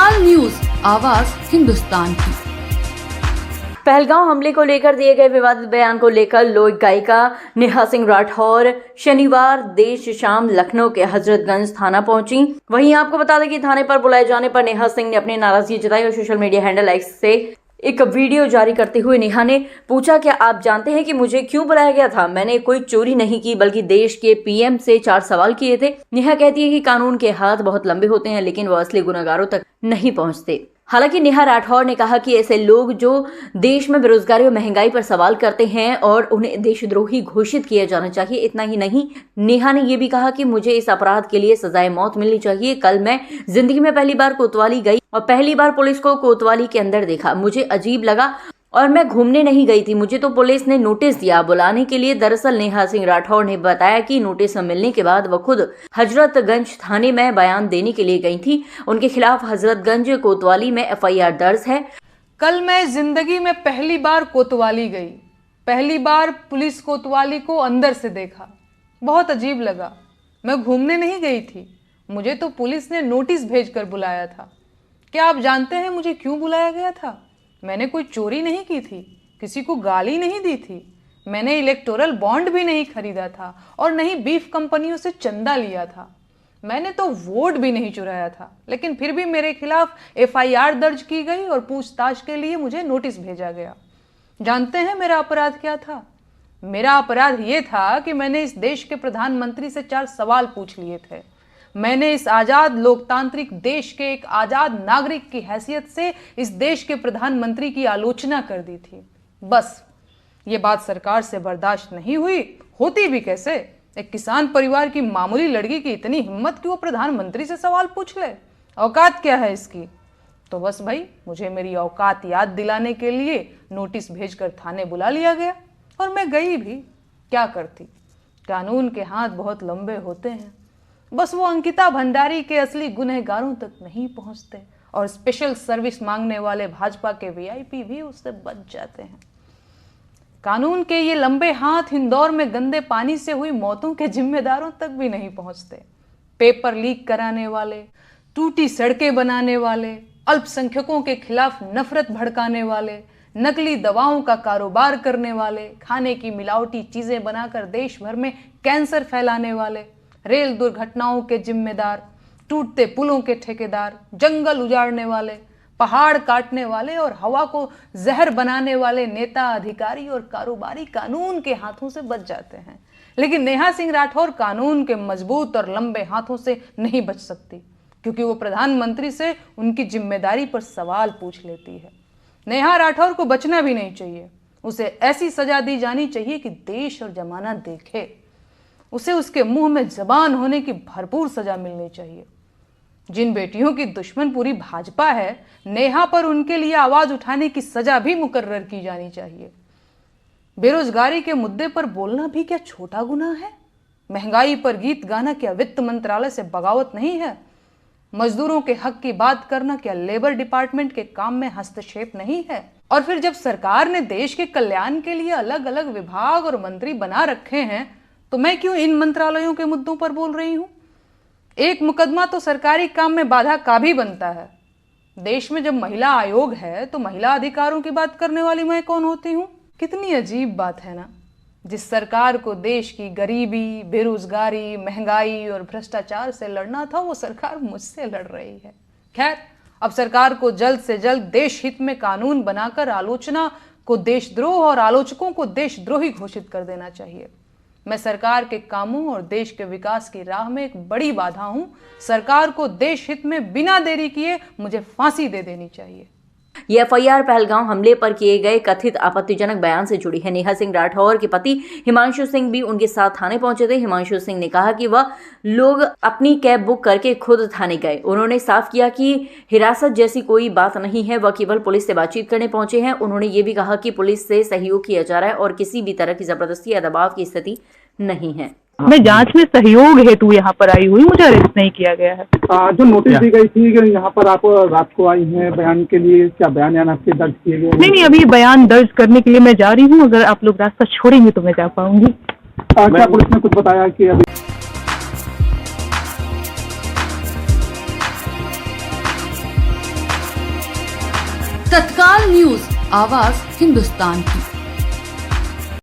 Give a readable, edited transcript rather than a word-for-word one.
Hindustan news, आवाज हिंदुस्तान की। पहलगांव हमले को लेकर दिए गए विवादित बयान को लेकर लोक गायिका नेहा सिंह राठौर शनिवार देर शाम लखनऊ के हजरतगंज थाना पहुंची। वहीं आपको बता दें कि थाने पर बुलाए जाने पर नेहा सिंह ने अपनी नाराजगी जताई और सोशल मीडिया हैंडल एक्स से एक वीडियो जारी करते हुए नेहा ने पूछा, क्या आप जानते हैं कि मुझे क्यों बुलाया गया था? मैंने कोई चोरी नहीं की, बल्कि देश के पीएम से 4 सवाल किए थे। नेहा कहती है कि कानून के हाथ बहुत लंबे होते हैं, लेकिन वो असली गुनहगारों तक नहीं पहुंचते। हालांकि नेहा राठौर ने कहा कि ऐसे लोग जो देश में बेरोजगारी और महंगाई पर सवाल करते हैं और उन्हें देशद्रोही घोषित किया जाना चाहिए। इतना ही नहीं, नेहा ने यह भी कहा कि मुझे इस अपराध के लिए सजाए मौत मिलनी चाहिए। कल मैं जिंदगी में पहली बार कोतवाली गई और पहली बार पुलिस को कोतवाली के अंदर देखा। मुझे अजीब लगा और मैं घूमने नहीं गई थी, मुझे तो पुलिस ने नोटिस दिया बुलाने के लिए। दरअसल नेहा सिंह राठौर ने बताया कि नोटिस मिलने के बाद वो खुद हजरतगंज थाने में बयान देने के लिए गई थी। उनके खिलाफ हजरतगंज कोतवाली में एफआईआर दर्ज है। कल मैं जिंदगी में पहली बार कोतवाली गई, पहली बार पुलिस कोतवाली को अंदर से देखा, बहुत अजीब लगा। मैं घूमने नहीं गई थी, मुझे तो पुलिस ने नोटिस भेजकर बुलाया था। क्या आप जानते हैं मुझे क्यों बुलाया गया था? मैंने कोई चोरी नहीं की थी, किसी को गाली नहीं दी थी, मैंने इलेक्टोरल बॉन्ड भी नहीं खरीदा था और नहीं बीफ कंपनियों से चंदा लिया था, मैंने तो वोट भी नहीं चुराया था। लेकिन फिर भी मेरे खिलाफ एफआईआर दर्ज की गई और पूछताछ के लिए मुझे नोटिस भेजा गया। जानते हैं मेरा अपराध क्या था? मेरा अपराध ये था कि मैंने इस देश के प्रधानमंत्री से 4 सवाल पूछ लिए थे। मैंने इस आजाद लोकतांत्रिक देश के एक आजाद नागरिक की हैसियत से इस देश के प्रधानमंत्री की आलोचना कर दी थी। बस ये बात सरकार से बर्दाश्त नहीं हुई, होती भी कैसे? एक किसान परिवार की मामूली लड़की की इतनी हिम्मत कि वो प्रधानमंत्री से सवाल पूछ ले, औकात क्या है इसकी? तो बस भाई, मुझे मेरी औकात याद दिलाने के लिए नोटिस भेजकर थाने बुला लिया गया और मैं गई भी। क्या करती? कानून के हाथ बहुत लंबे होते हैं, बस वो अंकिता भंडारी के असली गुनहगारों तक नहीं पहुंचते और स्पेशल सर्विस मांगने वाले भाजपा के वीआईपी भी उससे बच जाते हैं। कानून के ये लंबे हाथ इंदौर में गंदे पानी से हुई मौतों के जिम्मेदारों तक भी नहीं पहुंचते। पेपर लीक कराने वाले, टूटी सड़कें बनाने वाले, अल्पसंख्यकों के खिलाफ नफरत भड़काने वाले, नकली दवाओं का कारोबार करने वाले, खाने की मिलावटी चीजें बनाकर देश भर में कैंसर फैलाने वाले, रेल दुर्घटनाओं के जिम्मेदार, टूटते पुलों के ठेकेदार, जंगल उजाड़ने वाले, पहाड़ काटने वाले और हवा को जहर बनाने वाले नेता, अधिकारी और कारोबारी कानून के हाथों से बच जाते हैं। लेकिन नेहा सिंह राठौर कानून के मजबूत और लंबे हाथों से नहीं बच सकती, क्योंकि वो प्रधानमंत्री से उनकी जिम्मेदारी पर सवाल पूछ लेती है। नेहा राठौर को बचना भी नहीं चाहिए, उसे ऐसी सजा दी जानी चाहिए कि देश और जमाना देखे। उसे उसके मुंह में जबान होने की भरपूर सजा मिलनी चाहिए। जिन बेटियों की दुश्मन पूरी भाजपा है, नेहा पर उनके लिए आवाज उठाने की सजा भी मुकर्रर की जानी चाहिए। बेरोजगारी के मुद्दे पर बोलना भी क्या छोटा गुनाह है? महंगाई पर गीत गाना क्या वित्त मंत्रालय से बगावत नहीं है? मजदूरों के हक की बात करना क्या लेबर डिपार्टमेंट के काम में हस्तक्षेप नहीं है? और फिर जब सरकार ने देश के कल्याण के लिए अलग अलग विभाग और मंत्री बना रखे हैं, तो मैं क्यों इन मंत्रालयों के मुद्दों पर बोल रही हूं? एक मुकदमा तो सरकारी काम में बाधा का भी बनता है। देश में जब महिला आयोग है तो महिला अधिकारों की बात करने वाली मैं कौन होती हूं? कितनी अजीब बात है ना। जिस सरकार को देश की गरीबी, बेरोजगारी, महंगाई और भ्रष्टाचार से लड़ना था, वो सरकार मुझसे लड़ रही है। खैर, अब सरकार को जल्द से जल्द देश हित में कानून बनाकर आलोचना को देशद्रोह और आलोचकों को देशद्रोही घोषित कर देना चाहिए। मैं सरकार के कामों और देश के विकास की राह में एक बड़ी बाधा हूं। सरकार को देश हित में बिना देरी किए मुझे फांसी दे देनी चाहिए। ये एफआईआर पहलगांव हमले पर किए गए कथित आपत्तिजनक बयान से जुड़ी है। नेहा सिंह राठौर के पति हिमांशु सिंह भी उनके साथ थाने पहुंचे थे। हिमांशु सिंह ने कहा कि वह लोग अपनी कैब बुक करके खुद थाने गए। उन्होंने साफ किया कि हिरासत जैसी कोई बात नहीं है, वह केवल पुलिस से बातचीत करने पहुंचे हैं। उन्होंने ये भी कहा कि पुलिस से सहयोग किया जा रहा है और किसी भी तरह की जबरदस्ती या दबाव की स्थिति नहीं है। मैं जांच में सहयोग हेतु यहाँ पर आई हुई, मुझे अरेस्ट नहीं किया गया है। जो नोटिस दी गई थी कि यहाँ पर आप रात को आई हैं बयान के लिए, क्या बयान आपके दर्ज किए गए? नहीं, अभी बयान दर्ज करने के लिए मैं जा रही हूँ। अगर आप लोग रास्ता छोड़ेंगे तो मैं जा पाऊंगी। क्या पुलिस ने कुछ बताया कि अभी ऑल न्यूज, आवाज हिंदुस्तान की।